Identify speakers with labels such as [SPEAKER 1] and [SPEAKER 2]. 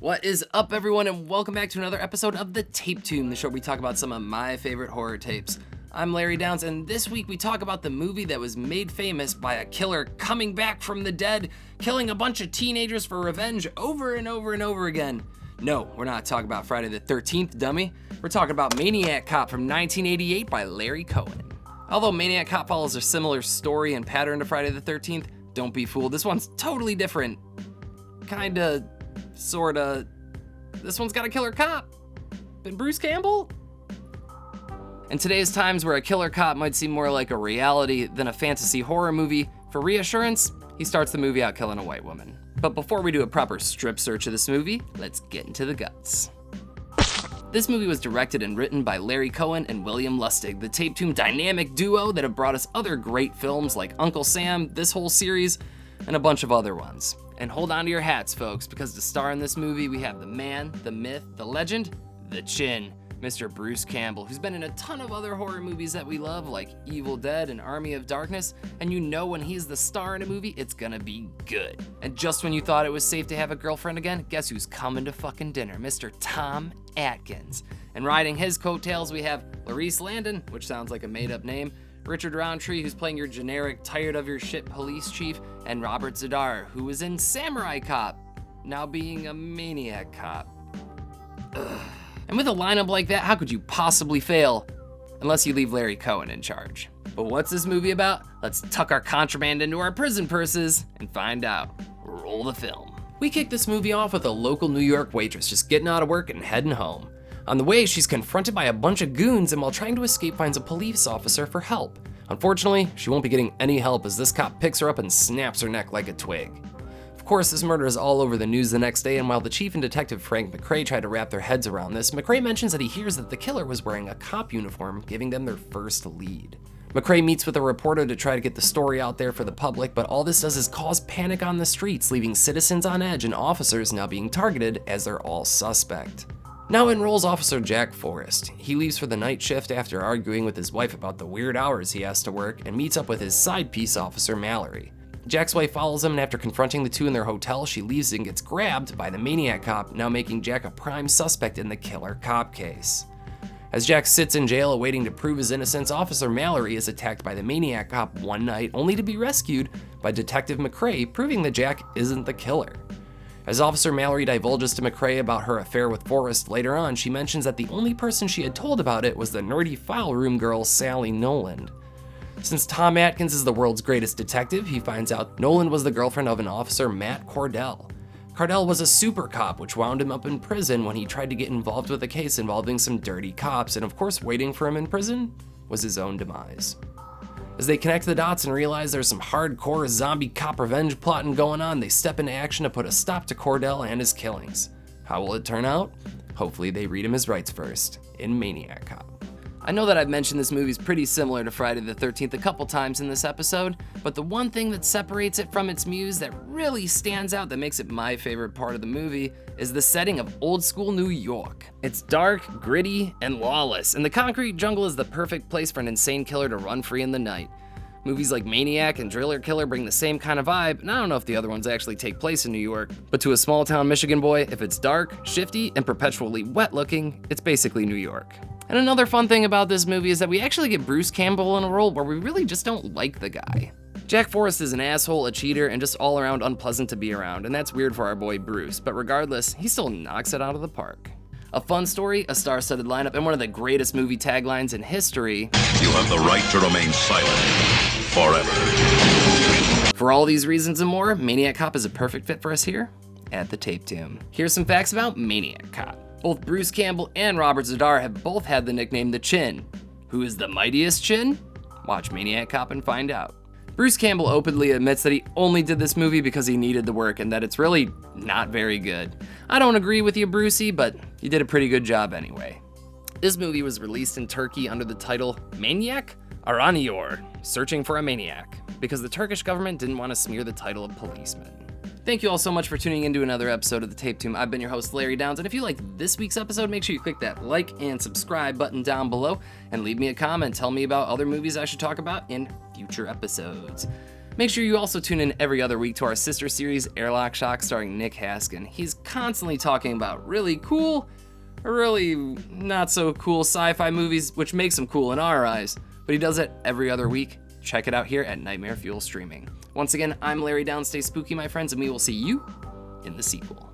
[SPEAKER 1] What is up, everyone, and welcome back to another episode of The Tape Tomb, the show where we talk about some of my favorite horror tapes. I'm Larry Downs, and this week we talk about the movie that was made famous by a killer coming back from the dead, killing a bunch of teenagers for revenge over and over and over again. No, we're not talking about Friday the 13th, dummy. We're talking about Maniac Cop from 1988 by Larry Cohen. Although Maniac Cop follows a similar story and pattern to Friday the 13th, don't be fooled, this one's totally different. Kinda, sorta. This one's got a killer cop. And Bruce Campbell? In today's times where a killer cop might seem more like a reality than a fantasy horror movie, for reassurance, he starts the movie out killing a white woman. But before we do a proper strip search of this movie, let's get into the guts. This movie was directed and written by Larry Cohen and William Lustig, the Tape Tomb dynamic duo that have brought us other great films like Uncle Sam, this whole series, and a bunch of other ones. And hold on to your hats, folks, because to star in this movie, we have the man, the myth, the legend, the chin, Mr. Bruce Campbell, who's been in a ton of other horror movies that we love, like Evil Dead and Army of Darkness, and you know when he's the star in a movie, it's gonna be good. And just when you thought it was safe to have a girlfriend again, guess who's coming to fucking dinner? Mr. Tom Atkins. And riding his coattails, we have Larice Landon, which sounds like a made-up name, Richard Roundtree, who's playing your generic, tired-of-your-shit police chief, and Robert Z'Dar, who was in Samurai Cop, now being a Maniac Cop. Ugh. And with a lineup like that, how could you possibly fail? Unless you leave Larry Cohen in charge. But what's this movie about? Let's tuck our contraband into our prison purses and find out. Roll the film. We kick this movie off with a local New York waitress just getting out of work and heading home. On the way, she's confronted by a bunch of goons and while trying to escape finds a police officer for help. Unfortunately, she won't be getting any help as this cop picks her up and snaps her neck like a twig. Of course, this murder is all over the news the next day, and while the chief and detective Frank McRae try to wrap their heads around this, McRae mentions that he hears that the killer was wearing a cop uniform, giving them their first lead. McRae meets with a reporter to try to get the story out there for the public, but all this does is cause panic on the streets, leaving citizens on edge and officers now being targeted as they're all suspect. Now enrolls Officer Jack Forrest. He leaves for the night shift after arguing with his wife about the weird hours he has to work and meets up with his side piece officer Mallory. Jack's wife follows him, and after confronting the two in their hotel, she leaves and gets grabbed by the Maniac Cop, now making Jack a prime suspect in the killer cop case. As Jack sits in jail awaiting to prove his innocence, Officer Mallory is attacked by the Maniac Cop one night, only to be rescued by Detective McRae, proving that Jack isn't the killer. As Officer Mallory divulges to McRae about her affair with Forrest later on, she mentions that the only person she had told about it was the nerdy file room girl Sally Noland. Since Tom Atkins is the world's greatest detective, he finds out Noland was the girlfriend of an officer, Matt Cordell. Cordell was a super cop, which wound him up in prison when he tried to get involved with a case involving some dirty cops, and of course waiting for him in prison was his own demise. As they connect the dots and realize there's some hardcore zombie cop revenge plotting going on, they step into action to put a stop to Cordell and his killings. How will it turn out? Hopefully they read him his rights first in Maniac Cop. I know that I've mentioned this movie's pretty similar to Friday the 13th a couple times in this episode, but the one thing that separates it from its muse that really stands out that makes it my favorite part of the movie is the setting of old school New York. It's dark, gritty, and lawless, and the concrete jungle is the perfect place for an insane killer to run free in the night. Movies like Maniac and Driller Killer bring the same kind of vibe, and I don't know if the other ones actually take place in New York, but to a small town Michigan boy, if it's dark, shifty, and perpetually wet looking, it's basically New York. And another fun thing about this movie is that we actually get Bruce Campbell in a role where we really just don't like the guy. Jack Forrest is an asshole, a cheater, and just all around unpleasant to be around, and that's weird for our boy Bruce, but regardless, he still knocks it out of the park. A fun story, a star-studded lineup, and one of the greatest movie taglines in history.
[SPEAKER 2] You have the right to remain silent forever.
[SPEAKER 1] For all these reasons and more, Maniac Cop is a perfect fit for us here at the Tape Tomb. Here's some facts about Maniac Cop. Both Bruce Campbell and Robert Z'Dar have both had the nickname The Chin. Who is the mightiest chin? Watch Maniac Cop and find out. Bruce Campbell openly admits that he only did this movie because he needed the work and that it's really not very good. I don't agree with you, Brucey, but you did a pretty good job anyway. This movie was released in Turkey under the title Maniac Aranıyor, Searching for a Maniac, because the Turkish government didn't want to smear the title of policeman. Thank you all so much for tuning in to another episode of The Tape Tomb. I've been your host, Larry Downs, and if you liked this week's episode, make sure you click that like and subscribe button down below, and leave me a comment. Tell me about other movies I should talk about in future episodes. Make sure you also tune in every other week to our sister series, Airlock Shock, starring Nick Haskin. He's constantly talking about really cool, or really not so cool sci-fi movies, which makes them cool in our eyes. But he does it every other week. Check it out here at Nightmare Fuel Streaming. Once again, I'm Larry Downs. Stay spooky, my friends, and we will see you in the sequel.